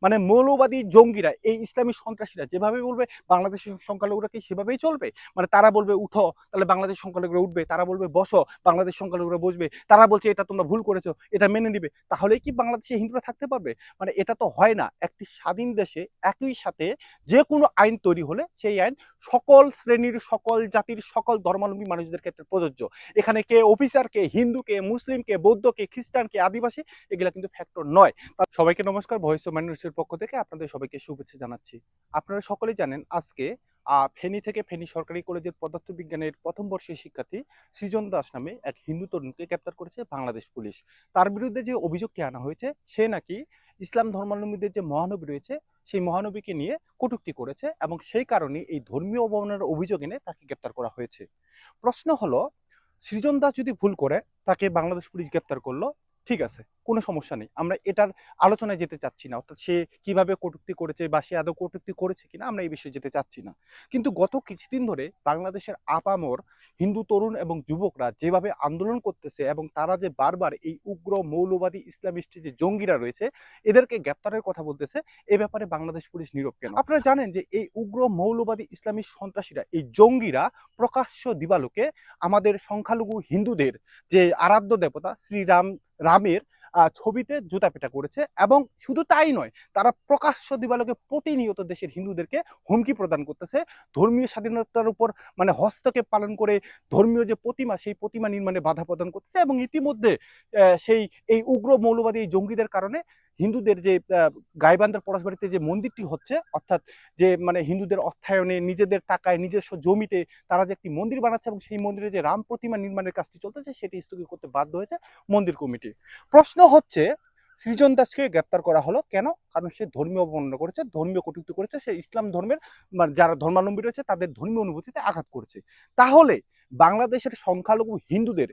মানে মৌলবাদী জঙ্গিরা, এই ইসলামী সন্ত্রাসীরা যেভাবে বলবে বাংলাদেশের সংখ্যালঘুরা কি সেভাবেই চলবে? মানে তারা বলবে উঠো, তাহলে বাংলাদেশ সংখ্যালঘুরা উঠবে, তারা বলবে বসো, বাংলাদেশ সংখ্যালঘুরা বসবে, তারা বলছে এটা তোমরা ভুল করেছো, এটা মেনে নিবে, তাহলেই কি বাংলাদেশে হিন্দুরা থাকতে পারবে? মানে এটা তো হয় না। একটি স্বাধীন দেশে একই সাথে যে কোনো আইন তৈরি হলে সেই আইন সকল শ্রেণীর, সকল জাতির, সকল ধর্মাবলম্বী মানুষদের ক্ষেত্রে প্রযোজ্য। এখানে কে অফিসার, কে হিন্দু, কে মুসলিম, কে বৌদ্ধ, কে খ্রিস্টান, কে আদিবাসী, এগুলা কিন্তু ফ্যাক্টর নয়। সবাইকে নমস্কার, ভয়েস অফ মাইনরিটির পক্ষ থেকে আপনাদের সবাইকে শুভেচ্ছা জানাচ্ছি। আপনারা সকলেই জানেন আজকে ফেনী থেকে ফেনী সরকারি কলেজের পদার্থবিজ্ঞানের প্রথম বর্ষের শিক্ষার্থী সৃজন দাস নামে এক হিন্দু তরুণকে গ্রেপ্তার করেছে বাংলাদেশ পুলিশ। তার বিরুদ্ধে যে অভিযোগটি আনা হয়েছে, সে নাকি ইসলাম ধর্মাবলম্বীদের যে মহানবী রয়েছে সেই মহানবীকে নিয়ে কটূক্তি করেছে এবং সেই কারণে এই ধর্মীয় অবমাননার অভিযোগ এনে তাকে গ্রেপ্তার করা হয়েছে। প্রশ্ন হলো, সৃজন দাস যদি ভুল করে তাকে বাংলাদেশ পুলিশ গ্রেপ্তার করলো, ঠিক আছে, কোনো সমস্যা নেই, আমরা এটার আলোচনায় যেতে চাচ্ছি না, অর্থাৎ সে কিভাবে কটূক্তি করেছে বা সে আদৌ কটূক্তি করেছে কিনা আমরা এই বিষয়ে যেতে চাচ্ছি না। কিন্তু গত কিছুদিন ধরে বাংলাদেশের আপামর হিন্দু তরুণ এবং যুবকরা যেভাবে আন্দোলন করতেছে এবং তারা যে বারবার এই উগ্র মৌলবাদী ইসলামিস্ট যে জঙ্গিরা রয়েছে এদেরকে গ্রেপ্তারের কথা বলতেছে, এ ব্যাপারে বাংলাদেশ পুলিশ নীরব কেন? আপনারা জানেন যে এই উগ্র মৌলবাদী ইসলামী সন্ত্রাসীরা, এই জঙ্গিরা প্রকাশ্য দিবালোকে আমাদের সংখ্যালঘু হিন্দুদের যে আরাধ্য দেবতা রামের ছবিতে জুতা পেটা করেছে। এবং শুধু তাই নয়, তারা প্রকাশ্য দিবালোকে প্রতিনিয়ত দেশের হিন্দুদেরকে হুমকি প্রদান করতেছে, ধর্মীয় স্বাধীনতার উপর মানে হস্তক্ষেপ পালন করে ধর্মীয় যে প্রতিমা সেই প্রতিমা নির্মাণে বাধা প্রদান করতেছে। এবং ইতিমধ্যে সেই এই উগ্র মৌলবাদী জঙ্গিদের কারণে হিন্দুদের যে গাইবান্ধার পলাশবাড়িতে যে মন্দিরটি হচ্ছে, অর্থাৎ যে মানে হিন্দুদের অর্থায়নে নিজেদের টাকায় নিজস্ব জমিতে তারা যে একটি মন্দির বানাচ্ছে এবং সেই মন্দিরে যে রাম প্রতিমা নির্মাণের কাজটি চলতেছে সেটি স্থগিত করতে বাধ্য হয়েছে মন্দির কমিটি। প্রশ্ন হচ্ছে, সৃজন দাসকে গ্রেপ্তার করা হলো কেন? কারণ সে ধর্মীয় অবমাননা করেছে, ধর্মীয় কটূক্তি করেছে, সে ইসলাম ধর্মের মানে যারা ধর্মাবলম্বী রয়েছে তাদের ধর্মীয় অনুভূতিতে আঘাত করেছে। তাহলে বাংলাদেশের সংখ্যালঘু হিন্দুদের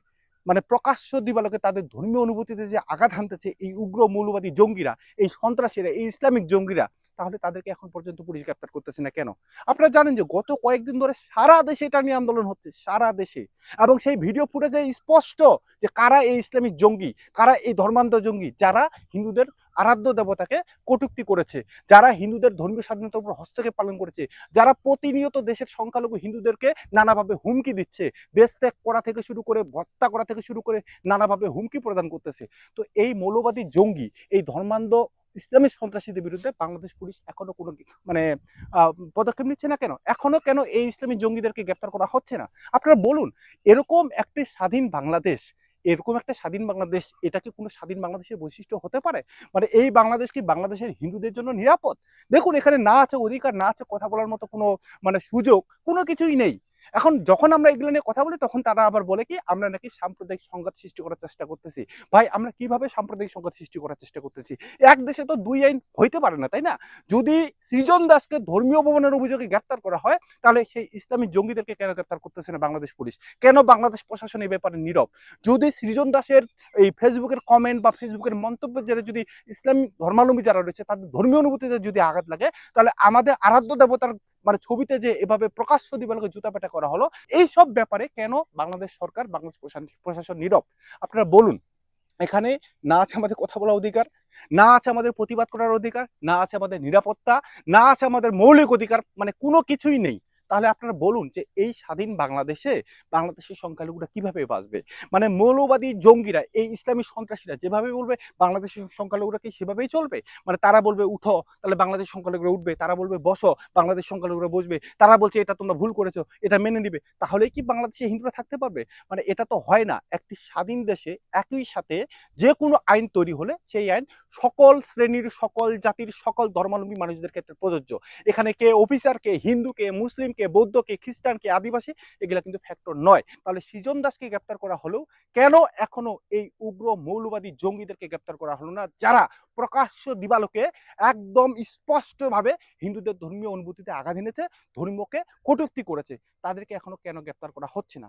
মানে প্রকাশ্য দিবালোকে তাদের ধর্মীয় অনুভূতিতে যে আঘাত হানতেছে এই উগ্র মৌলবাদী জঙ্গিরা, এই সন্ত্রাসীরা, এই ইসলামিক জঙ্গিরা, তাহলে তাদেরকে এখন পর্যন্ত পুলিশ গ্রেপ্তার করতেছে না কেন? আপনারা জানেন যে গত কয়েকদিন ধরে সারা দেশে এটা নিয়ে আন্দোলন হচ্ছে, সারা দেশে। এবং সেই ভিডিও ফুটেজে স্পষ্ট যে কারা এই ইসলামিক জঙ্গি, কারা এই ধর্মান্ধ জঙ্গি, যারা হিন্দুদের আরাধ্য দেবতাকে কটূক্তি করেছে, যারা হিন্দুদের ধর্মীয় স্বাধীনতার উপর হস্তক্ষেপ পালন করেছে, যারা প্রতিনিয়ত দেশের সংখ্যালঘু হিন্দুদেরকে নানাভাবে হুমকি দিচ্ছে, দেশ ত্যাগ করা থেকে শুরু করে হত্যা করা থেকে শুরু করে নানাভাবে হুমকি প্রদান করতেছে। তো এই মৌলবাদী জঙ্গি, এই ধর্মান্ধ ইসলামিক সন্ত্রাসীদের বিরুদ্ধে বাংলাদেশ পুলিশ এখনো কোনো মানে পদক্ষেপ নিচ্ছে না কেন? এখনো কেন এই ইসলামী জঙ্গিদেরকে গ্রেপ্তার করা হচ্ছে না? আপনারা বলুন, এরকম একটি স্বাধীন বাংলাদেশ, এরকম একটা স্বাধীন বাংলাদেশ, এটা কি কোনো স্বাধীন বাংলাদেশের বৈশিষ্ট্য হতে পারে? মানে এই বাংলাদেশ কি বাংলাদেশের হিন্দুদের জন্য নিরাপদ? দেখুন, এখানে না আছে অধিকার, না আছে কথা বলার মতো কোনো মানে সুযোগ, কোনো কিছুই নেই। এখন যখন আমরা এগুলো নিয়ে কথা বলি তখন তারা আবার বলে কি আমরা নাকি সাম্প্রদায়িক সংঘাত সৃষ্টি করার চেষ্টা করতেছি। ভাই, আমরা কিভাবে সাম্প্রদায়িক সংঘাত সৃষ্টি করার চেষ্টা করতেছি? এক দেশে তো দুই আইন হইতে পারে না, তাই না? যদি সৃজন দাসকে ধর্মীয় অবমাননার অভিযোগে গ্রেপ্তার করা হয়, তাহলে সেই ইসলামী জঙ্গিদেরকে কেন গ্রেপ্তার করতেছে না বাংলাদেশ পুলিশ? কেন বাংলাদেশ প্রশাসন এই ব্যাপারে নীরব? যদি সৃজন দাসের এই ফেসবুকের কমেন্ট বা ফেসবুকের মন্তব্যের জেরে যদি ইসলামী ধর্মাবলম্বী যারা রয়েছে তাদের ধর্মীয় অনুভূতিতে যদি আঘাত লাগে, তাহলে আমাদের আরাধ্য দেবতার মানে ছবিতে যে এভাবে প্রকাশ্য দিবালোকে জুতা পেটা করা হলো, এই সব ব্যাপারে কেন বাংলাদেশ সরকার, বাংলাদেশ প্রশাসন নীরব? আপনারা বলুন। এখানে না আছে আমাদের কথা বলার অধিকার, না আছে আমাদের প্রতিবাদ করার অধিকার, না আছে আমাদের নিরাপত্তা, না আছে আমাদের মৌলিক অধিকার, মানে কোনো কিছুই নেই। তাহলে আপনারা বলুন যে এই স্বাধীন বাংলাদেশে বাংলাদেশের সংখ্যালঘুরা কিভাবে বাঁচবে? মানে মৌলবাদী জঙ্গিরা, এই ইসলামী সন্ত্রাসীরা যেভাবে বলবে বাংলাদেশের সংখ্যালঘুরা কি সেভাবেই চলবে? মানে তারা বলবে উঠো, তাহলে বাংলাদেশ সংখ্যালঘুরা উঠবে, তারা বলবে বসো, বাংলাদেশ সংখ্যালঘুরা বসবে, তারা বলছে এটা তোমরা ভুল করেছো, এটা মেনে নিবে, তাহলেই কি বাংলাদেশে হিন্দুরা থাকতে পারবে? মানে এটা তো হয় না। একটি স্বাধীন দেশে একই সাথে যে কোনো আইন তৈরি হলে সেই আইন সকল শ্রেণীর, সকল জাতির, সকল ধর্মাবলম্বী মানুষদের ক্ষেত্রে প্রযোজ্য। এখানে কে অফিসার, কে হিন্দু, কে মুসলিম, কে বৌদ্ধ, কে খ্রিস্টান, কে আদিবাসী, এগুলা কিন্তু ফ্যাক্টর নয়। তাহলে সৃজন দাসকে গ্রেপ্তার করা হলেও কেন এখনো এই উগ্র মৌলবাদী জঙ্গিদেরকে গ্রেপ্তার করা হলো না, যারা প্রকাশ্য দিবালোকে একদম স্পষ্টভাবে হিন্দুদের ধর্মীয় অনুভূতিতে আঘাত এনেছে, ধর্মকে কটূক্তি করেছে? তাদেরকে এখনো কেন গ্রেপ্তার করা হচ্ছে না?